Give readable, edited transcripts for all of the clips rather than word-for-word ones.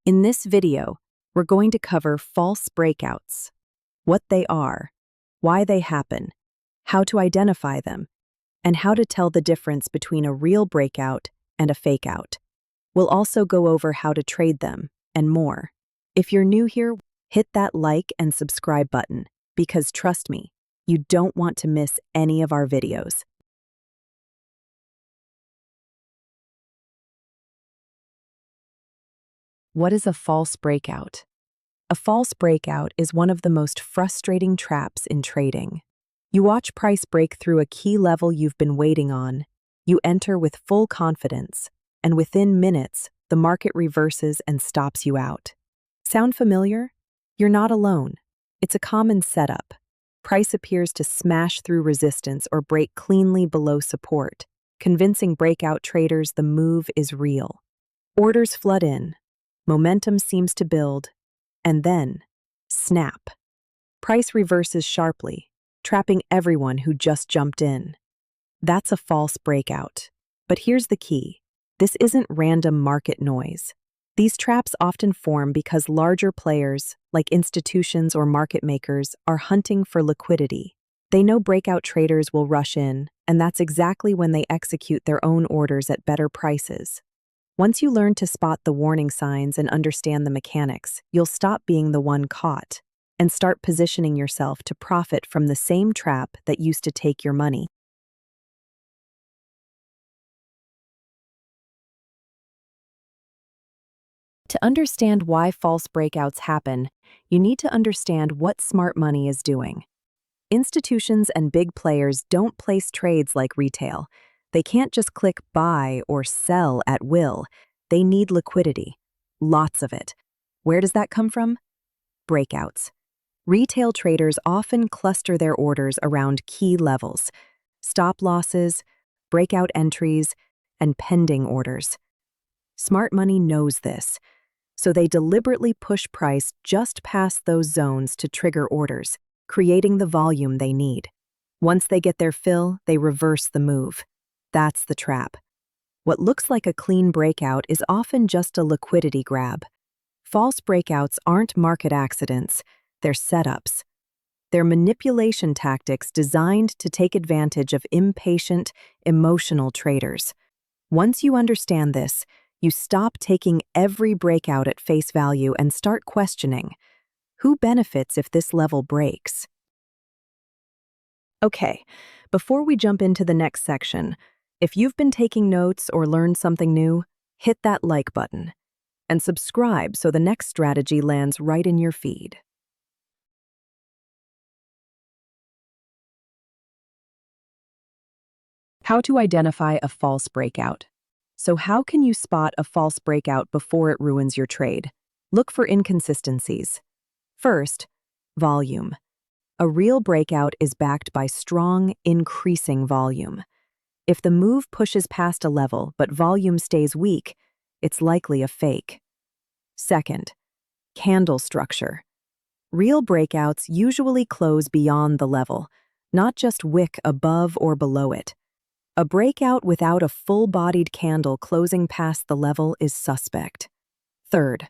In this video, we're going to cover false breakouts, what they are, why they happen, how to identify them, and how to tell the difference between a real breakout and a fake out. We'll also go over how to trade them and more. If you're new here, hit that like and subscribe button because trust me, you don't want to miss any of our videos. What is a false breakout? A false breakout is one of the most frustrating traps in trading. You watch price break through a key level you've been waiting on, you enter with full confidence, and within minutes, the market reverses and stops you out. Sound familiar? You're not alone. It's a common setup. Price appears to smash through resistance or break cleanly below support, convincing breakout traders the move is real. Orders flood in. Momentum seems to build, and then, snap. Price reverses sharply, trapping everyone who just jumped in. That's a false breakout. But here's the key. This isn't random market noise. These traps often form because larger players, like institutions or market makers, are hunting for liquidity. They know breakout traders will rush in, and that's exactly when they execute their own orders at better prices. Once you learn to spot the warning signs and understand the mechanics, you'll stop being the one caught and start positioning yourself to profit from the same trap that used to take your money. To understand why false breakouts happen, you need to understand what smart money is doing. Institutions and big players don't place trades like retail. They can't just click buy or sell at will. They need liquidity. Lots of it. Where does that come from? Breakouts. Retail traders often cluster their orders around key levels: stop losses, breakout entries, and pending orders. Smart money knows this, so they deliberately push price just past those zones to trigger orders, creating the volume they need. Once they get their fill, they reverse the move. That's the trap. What looks like a clean breakout is often just a liquidity grab. False breakouts aren't market accidents, they're setups. They're manipulation tactics designed to take advantage of impatient, emotional traders. Once you understand this, you stop taking every breakout at face value and start questioning, who benefits if this level breaks? Okay, before we jump into the next section, if you've been taking notes or learned something new, hit that like button and subscribe so the next strategy lands right in your feed. How to identify a false breakout. So how can you spot a false breakout before it ruins your trade? Look for inconsistencies. First, volume. A real breakout is backed by strong, increasing volume. If the move pushes past a level but volume stays weak, it's likely a fake. Second, candle structure. Real breakouts usually close beyond the level, not just wick above or below it. A breakout without a full-bodied candle closing past the level is suspect. Third,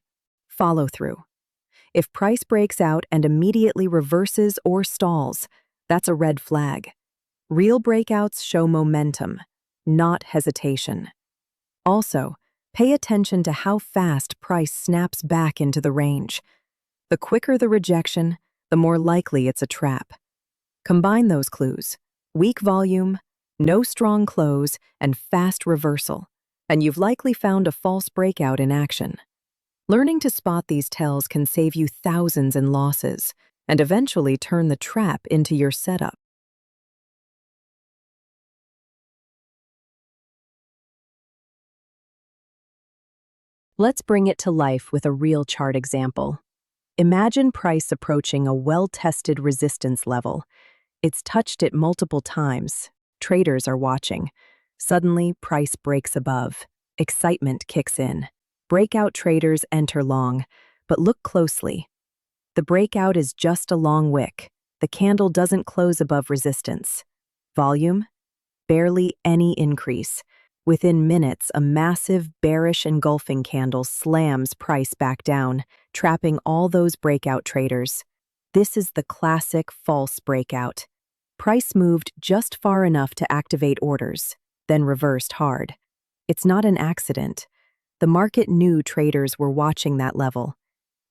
follow-through. If price breaks out and immediately reverses or stalls, that's a red flag. Real breakouts show momentum, not hesitation. Also, pay attention to how fast price snaps back into the range. The quicker the rejection, the more likely it's a trap. Combine those clues: weak volume, no strong close, and fast reversal, and you've likely found a false breakout in action. Learning to spot these tells can save you thousands in losses and eventually turn the trap into your setup. Let's bring it to life with a real chart example. Imagine price approaching a well-tested resistance level. It's touched it multiple times. Traders are watching. Suddenly, price breaks above. Excitement kicks in. Breakout traders enter long, but look closely. The breakout is just a long wick. The candle doesn't close above resistance. Volume? Barely any increase. Within minutes, a massive bearish engulfing candle slams price back down, trapping all those breakout traders. This is the classic false breakout. Price moved just far enough to activate orders, then reversed hard. It's not an accident. The market knew traders were watching that level.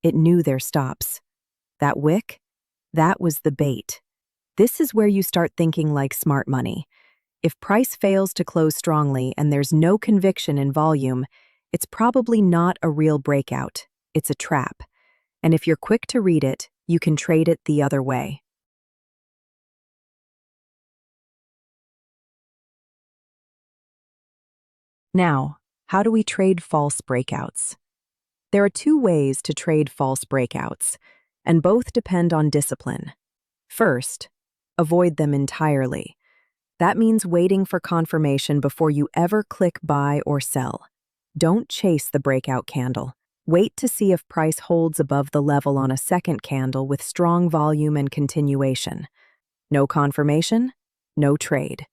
It knew their stops. That wick? That was the bait. This is where you start thinking like smart money. If price fails to close strongly and there's no conviction in volume, it's probably not a real breakout. It's a trap. And if you're quick to read it, you can trade it the other way. Now, how do we trade false breakouts? There are two ways to trade false breakouts, and both depend on discipline. First, avoid them entirely. That means waiting for confirmation before you ever click buy or sell. Don't chase the breakout candle. Wait to see if price holds above the level on a second candle with strong volume and continuation. No confirmation, no trade.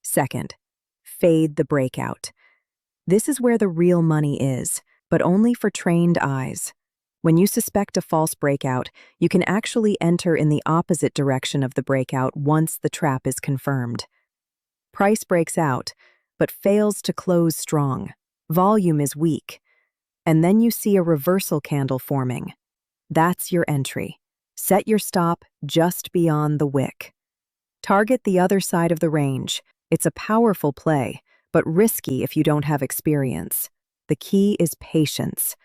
Second, fade the breakout. This is where the real money is, but only for trained eyes. When you suspect a false breakout, you can actually enter in the opposite direction of the breakout once the trap is confirmed. Price breaks out, but fails to close strong. Volume is weak. And then you see a reversal candle forming. That's your entry. Set your stop just beyond the wick. Target the other side of the range. It's a powerful play, but risky if you don't have experience. The key is patience.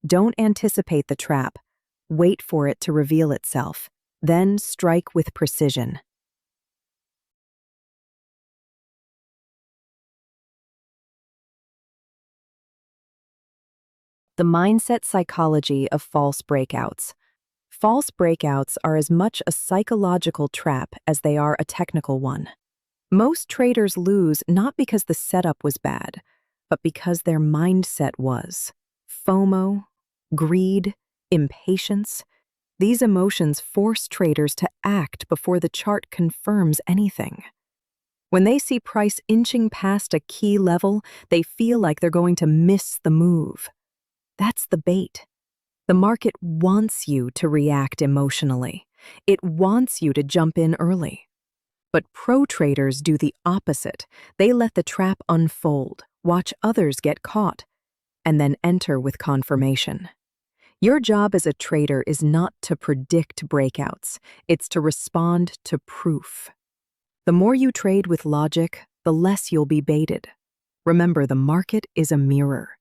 Don't anticipate the trap. Wait for it to reveal itself. Then strike with precision. The mindset psychology of false breakouts. False breakouts are as much a psychological trap as they are a technical one. Most traders lose not because the setup was bad, but because their mindset was. FOMO, greed, impatience. These emotions force traders to act before the chart confirms anything. When they see price inching past a key level, they feel like they're going to miss the move. That's the bait. The market wants you to react emotionally. It wants you to jump in early. But pro traders do the opposite. They let the trap unfold, watch others get caught, and then enter with confirmation. Your job as a trader is not to predict breakouts. It's to respond to proof. The more you trade with logic, the less you'll be baited. Remember, the market is a mirror.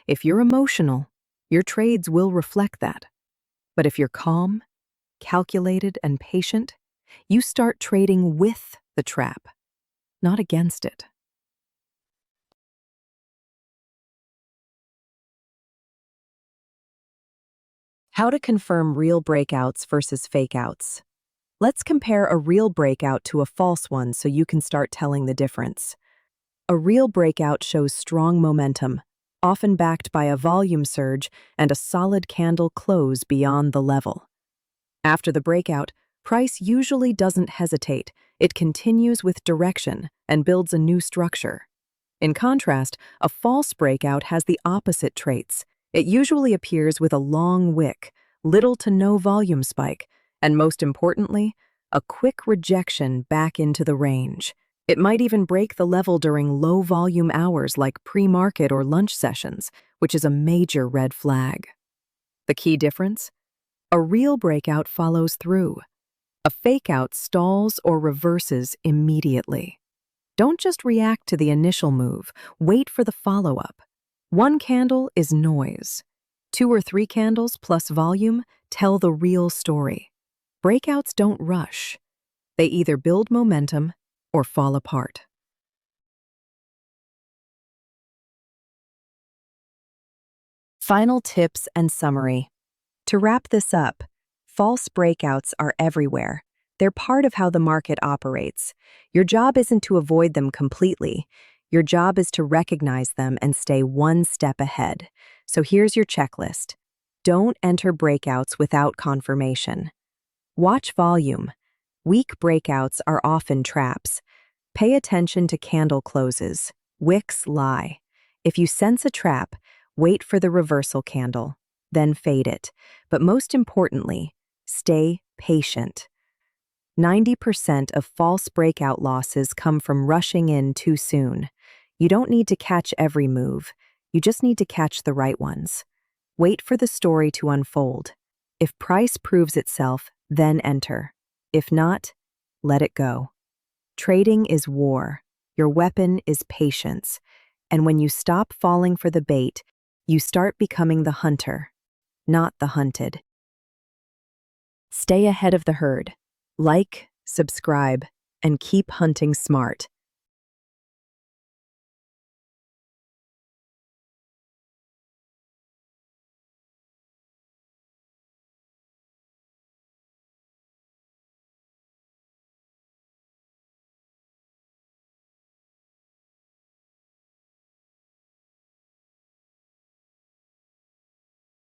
If you're emotional, your trades will reflect that. But if you're calm, calculated, and patient, you start trading with the trap, not against it. How to confirm real breakouts versus fakeouts. Let's compare a real breakout to a false one so you can start telling the difference. A real breakout shows strong momentum, often backed by a volume surge and a solid candle close beyond the level. After the breakout, price usually doesn't hesitate. It continues with direction and builds a new structure. In contrast, a false breakout has the opposite traits. It usually appears with a long wick, little to no volume spike, and most importantly, a quick rejection back into the range. It might even break the level during low-volume hours like pre-market or lunch sessions, which is a major red flag. The key difference? A real breakout follows through. A fakeout stalls or reverses immediately. Don't just react to the initial move, wait for the follow-up. One candle is noise. 2 or 3 candles plus volume tell the real story. Breakouts don't rush. They either build momentum or fall apart. Final tips and summary. To wrap this up, false breakouts are everywhere. They're part of how the market operates. Your job isn't to avoid them completely. Your job is to recognize them and stay one step ahead. So here's your checklist. Don't enter breakouts without confirmation. Watch volume. Weak breakouts are often traps. Pay attention to candle closes. Wicks lie. If you sense a trap, wait for the reversal candle, then fade it. But most importantly, stay patient. 90% of false breakout losses come from rushing in too soon. You don't need to catch every move. You just need to catch the right ones. Wait for the story to unfold. If price proves itself, then enter. If not, let it go. Trading is war. Your weapon is patience. And when you stop falling for the bait, you start becoming the hunter, not the hunted. Stay ahead of the herd. Like, subscribe, and keep hunting smart.